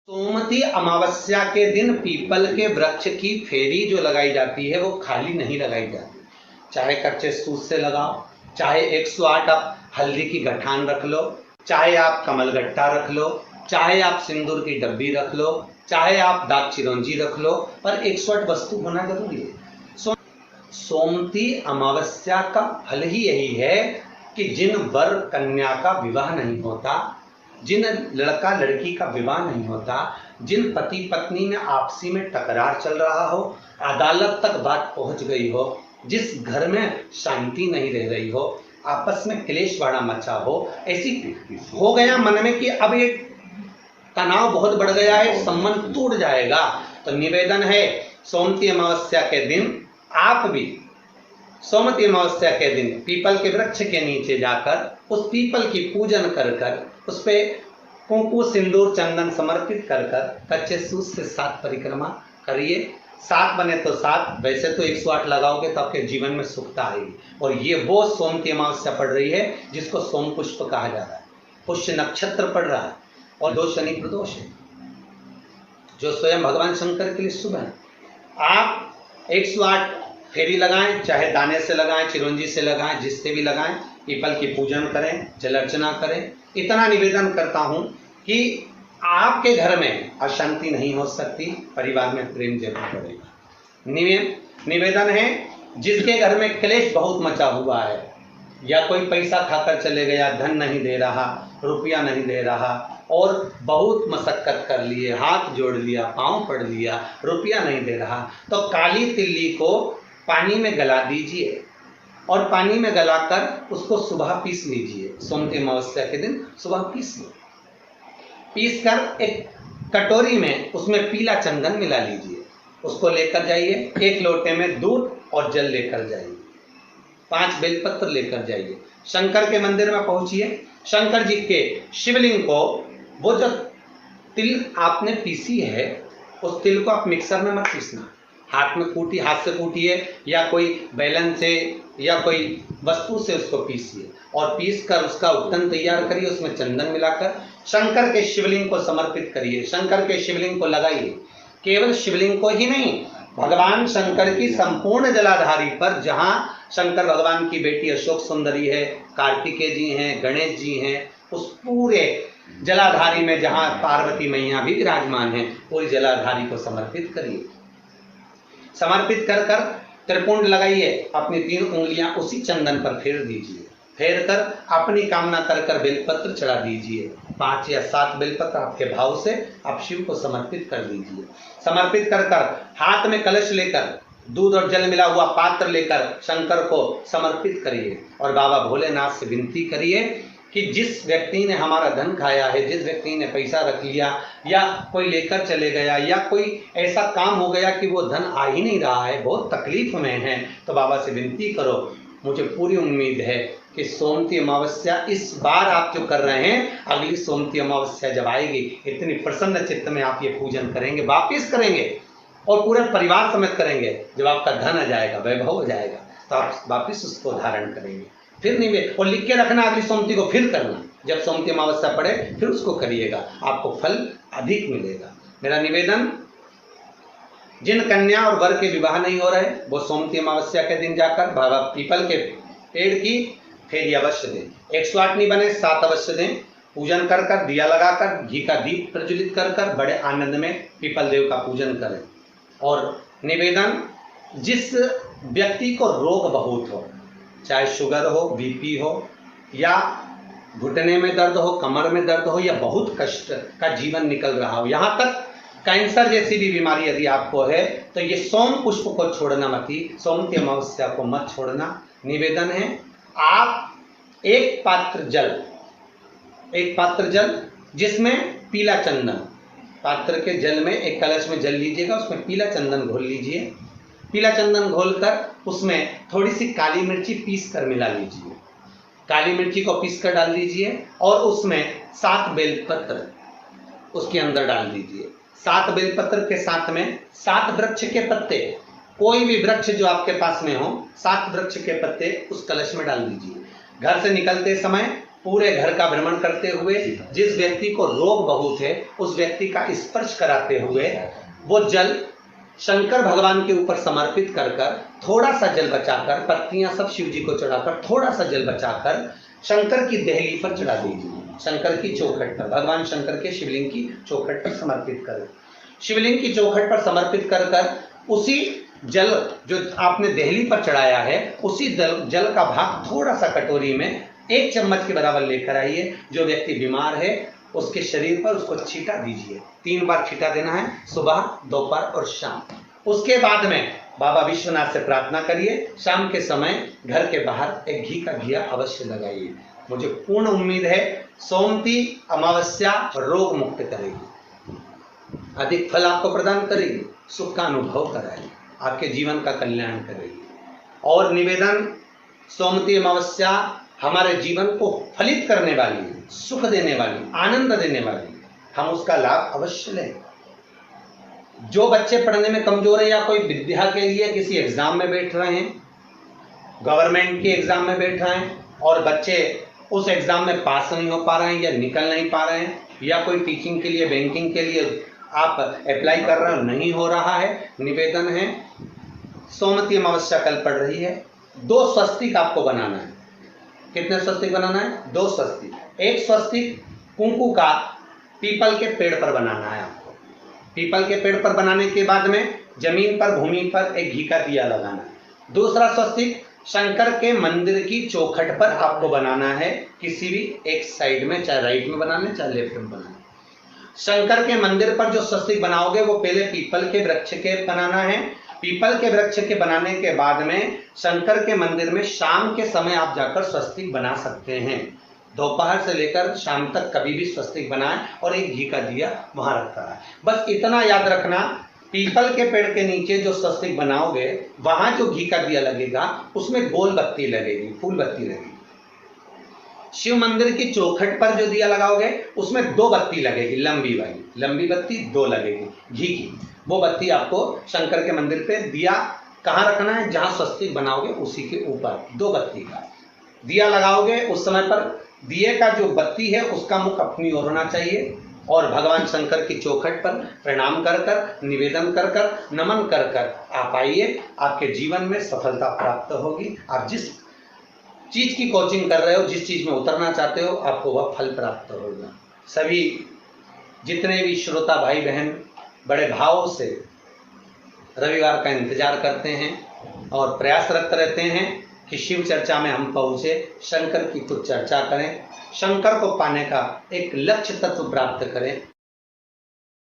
सोमवती अमावस्या के दिन पीपल के वृक्ष की फेरी जो लगाई जाती है वो खाली नहीं लगाई जाती। चाहे कच्चे सूत से लगाओ, चाहे 108 आप हल्दी की गठान रख लो, चाहे आप कमलगट्टा रख लो, चाहे आप सिंदूर की डब्बी रख लो, चाहे आप दाग चिरौंजी रख लो, पर 108 वस्तु होना जरूरी है। सोमवती अमावस्या का फल ही यही है कि जिन वर कन्या का विवाह नहीं होता, जिन लड़का लड़की का विवाह नहीं होता, जिन पति पत्नी में आपसी में टकरार चल रहा हो, अदालत तक बात पहुंच गई हो, जिस घर में शांति नहीं रह रही हो, आपस में क्लेश बड़ा मचा हो, ऐसी हो गया मन में कि अब ये तनाव बहुत बढ़ गया है, संबंध टूट जाएगा, तो निवेदन है सोमवती अमावस्या के दिन आप भी सोमवती अमावस्या के दिन पीपल के वृक्ष के नीचे जाकर उस पीपल की पूजन कर कर उस पे कुंकु सिंदूर चंदन समर्पित कर कर कच्चे सूत से 7 परिक्रमा करिए। 7 बने तो 7, वैसे तो 108 लगाओगे तो आपके जीवन में सुखता आएगी। और ये वो सोमवती अमावस्या पड़ रही है जिसको सोम पुष्प कहा जा रहा है। पुष्य नक्षत्र पड़ रहा है और 2 शनि प्रदोष है जो स्वयं भगवान शंकर के लिए शुभ है। आप 108 फेरी लगाएं, चाहे दाने से लगाएं, चिरौंजी से लगाएं, जिससे भी लगाएं, पीपल की पूजन करें, जल अर्चना करें। इतना निवेदन करता हूं कि आपके घर में अशांति नहीं हो सकती, परिवार में प्रेम जरूर बढ़ेगा। निवेदन है जिसके घर में क्लेश बहुत मचा हुआ है, या कोई पैसा खाकर चले गया, धन नहीं दे रहा, रुपया नहीं दे रहा, और बहुत मशक्कत कर लिए, हाथ जोड़ लिया, पांव पड़ लिया, रुपया नहीं दे रहा, तो काली तिल्ली को पानी में गला दीजिए और पानी में गलाकर उसको सुबह पीस लीजिए। सोमवती अमावस्या के दिन सुबह पीस लो, पीस कर एक कटोरी में उसमें पीला चंदन मिला लीजिए, उसको लेकर जाइए। 1 लोटे में दूध और जल लेकर जाइए, 5 बेलपत्र लेकर जाइए, शंकर के मंदिर में पहुंचिए। शंकर जी के शिवलिंग को, वो जो तिल आपने पीसी है उस तिल को आप मिक्सर में मत पीसना, हाथ से कूटिए, या कोई बैलन से या कोई वस्तु से उसको पीसिए और पीस कर उसका उत्तन तैयार करिए, उसमें चंदन मिलाकर शंकर के शिवलिंग को समर्पित करिए, शंकर के शिवलिंग को लगाइए। केवल शिवलिंग को ही नहीं, भगवान शंकर की संपूर्ण जलाधारी पर, जहाँ शंकर भगवान की बेटी अशोक सुंदरी है, कार्तिकेय जी हैं, गणेश जी हैं, उस पूरे जलाधारी में जहाँ पार्वती मैया भी विराजमान है, पूरी जलाधारी को समर्पित करिए। समर्पित कर कर त्रिपुंड लगाइए, अपनी 3 उंगलियां उसी चंदन पर फेर दीजिए, फेर कर अपनी कामना कर कर बेलपत्र चढ़ा दीजिए। 5 या 7 बेलपत्र आपके भाव से आप शिव को समर्पित कर दीजिए। समर्पित कर कर हाथ में कलश लेकर, दूध और जल मिला हुआ पात्र लेकर शंकर को समर्पित करिए और बाबा भोलेनाथ से विनती करिए कि जिस व्यक्ति ने हमारा धन खाया है, जिस व्यक्ति ने पैसा रख लिया, या कोई लेकर चले गया, या कोई ऐसा काम हो गया कि वो धन आ ही नहीं रहा है, बहुत तकलीफ में है, तो बाबा से विनती करो। मुझे पूरी उम्मीद है कि सोमवती अमावस्या इस बार आप जो कर रहे हैं, अगली सोमवती अमावस्या जब आएगी, इतनी प्रसन्न चित्त में आप ये पूजन करेंगे, वापिस करेंगे और पूरे परिवार समेत करेंगे। जब आपका धन आ जाएगा, वैभव हो जाएगा, तो आप वापिस उसको धारण करेंगे। फिर नहीं, और लिख के रखना, अगली सोमवती को फिर करना, जब सोमवती अमावस्या पड़े फिर उसको करिएगा, आपको फल अधिक मिलेगा। मेरा निवेदन, जिन कन्या और वर के विवाह नहीं हो रहे, वो सोमवती अमावस्या के दिन जाकर बाबा पीपल के पेड़ की फेरी अवश्य दें। 108 नहीं बने 7 अवश्य दें। पूजन कर कर, दिया लगाकर, घी का दीप प्रज्वलित कर कर बड़े आनंद में पीपल देव का पूजन करें। और निवेदन, जिस व्यक्ति को रोग बहुत हो, चाहे शुगर हो, बीपी हो, या घुटने में दर्द हो, कमर में दर्द हो, या बहुत कष्ट का जीवन निकल रहा हो, यहाँ तक कैंसर जैसी भी बीमारी यदि आपको है, तो ये सोम पुष्प को छोड़ना मत ही, सोमवती अमावस्या को मत छोड़ना। निवेदन है, आप एक पात्र जल जिसमें पीला चंदन, पात्र के जल में एक कलश में जल लीजिएगा, उसमें पीला चंदन घोल लीजिए। पीला चंदन घोलकर उसमें थोड़ी सी काली मिर्ची पीस कर मिला लीजिए, काली मिर्ची को पीस कर डाल दीजिए, और उसमें 7 बेलपत्र उसके अंदर डाल दीजिए। 7 बेलपत्र के साथ में 7 वृक्ष के पत्ते, कोई भी वृक्ष जो आपके पास में हो, 7 वृक्ष के पत्ते उस कलश में डाल दीजिए। घर से निकलते समय पूरे घर का भ्रमण करते हुए जिस व्यक्ति को रोग बहुत है उस व्यक्ति का स्पर्श कराते हुए वो जल शंकर भगवान के ऊपर समर्पित कर कर थोड़ा सा जल बचाकर, पत्तियां सब शिव जी को चढ़ाकर थोड़ा सा जल बचाकर शंकर की देहली पर चढ़ा दीजिए। शंकर की चौखट पर, भगवान शंकर के शिवलिंग की चौखट पर समर्पित करें। शिवलिंग की चौखट पर समर्पित कर कर उसी जल जो आपने देहली पर चढ़ाया है उसी जल का भाग थोड़ा सा कटोरी में 1 चम्मच के बराबर लेकर आइए। जो व्यक्ति बीमार है उसके शरीर पर उसको छींटा दीजिए। 3 बार छींटा देना है, सुबह, दोपहर और शाम। उसके बाद में बाबा विश्वनाथ से प्रार्थना करिए। शाम के समय घर के बाहर एक घी का दिया अवश्य लगाइए। मुझे पूर्ण उम्मीद है सोमती अमावस्या रोग मुक्त करेगी, अधिक फल आपको प्रदान करेगी, सुख का अनुभव कराएगी, आपके जीवन का कल्याण करेगी। और निवेदन, सोमती अमावस्या हमारे जीवन को फलित करने वाली है, सुख देने वाली, आनंद देने वाली, हम उसका लाभ अवश्य लें। जो बच्चे पढ़ने में कमजोर है या कोई विद्या के लिए किसी एग्जाम में बैठ रहे हैं, गवर्नमेंट के एग्जाम में बैठ रहे हैं और बच्चे उस एग्जाम में पास नहीं हो पा रहे हैं या निकल नहीं पा रहे हैं, या कोई टीचिंग के लिए, बैंकिंग के लिए आप अप्लाई कर रहे हो, नहीं हो रहा है, निवेदन है सोमती अमावस्या कल पड़ रही है, 2 स्वस्तिक आपको बनाना है। कितने स्वस्तिक बनाना है? 2 स्वस्तिक। एक स्वस्तिक कुंकू का पीपल के पेड़ पर बनाना है आपको। पीपल के पेड़ पर बनाने के बाद में जमीन पर, भूमि पर एक घी का दिया लगाना है। दूसरा स्वस्तिक शंकर के मंदिर की चौखट पर आपको बनाना है, किसी भी एक साइड में, चाहे राइट में बनाना है चाहे लेफ्ट में बनाना है। शंकर के मंदिर पर जो स्वस्तिक बनाओगे वो पहले पीपल के वृक्ष के बनाना है। पीपल के वृक्ष के बनाने के बाद में शंकर के मंदिर में शाम के समय आप जाकर स्वस्तिक बना सकते हैं। दोपहर से लेकर शाम तक कभी भी स्वस्तिक बनाएं और एक घी का दिया वहां रखता है। बस इतना याद रखना, पीपल के पेड़ के नीचे जो स्वस्तिक बनाओगे वहां जो घी का दिया लगेगा उसमें गोल बत्ती लगेगी, फूल बत्ती लगेगी। शिव मंदिर की चौखट पर जो दिया लगाओगे उसमें 2 बत्ती लगेगी, लंबी वाली, लंबी बत्ती 2 लगेगी घी की। वो बत्ती आपको शंकर के मंदिर पे दिया कहाँ रखना है? जहां स्वस्तिक बनाओगे उसी के ऊपर 2 बत्ती का दिया लगाओगे। उस समय पर दिए का जो बत्ती है उसका मुख अपनी ओर होना चाहिए और भगवान शंकर की चौखट पर प्रणाम कर कर, निवेदन कर कर, नमन कर कर आप आइए। आपके जीवन में सफलता प्राप्त होगी। आप जिस चीज की कोचिंग कर रहे हो, जिस चीज में उतरना चाहते हो, आपको वह फल प्राप्त होगा। सभी जितने भी श्रोता भाई बहन बड़े भाव से रविवार का इंतजार करते हैं और प्रयासरत रहते हैं कि शिव चर्चा में हम पहुँचे, शंकर की कुछ चर्चा करें, शंकर को पाने का एक लक्ष्य तत्व प्राप्त करें।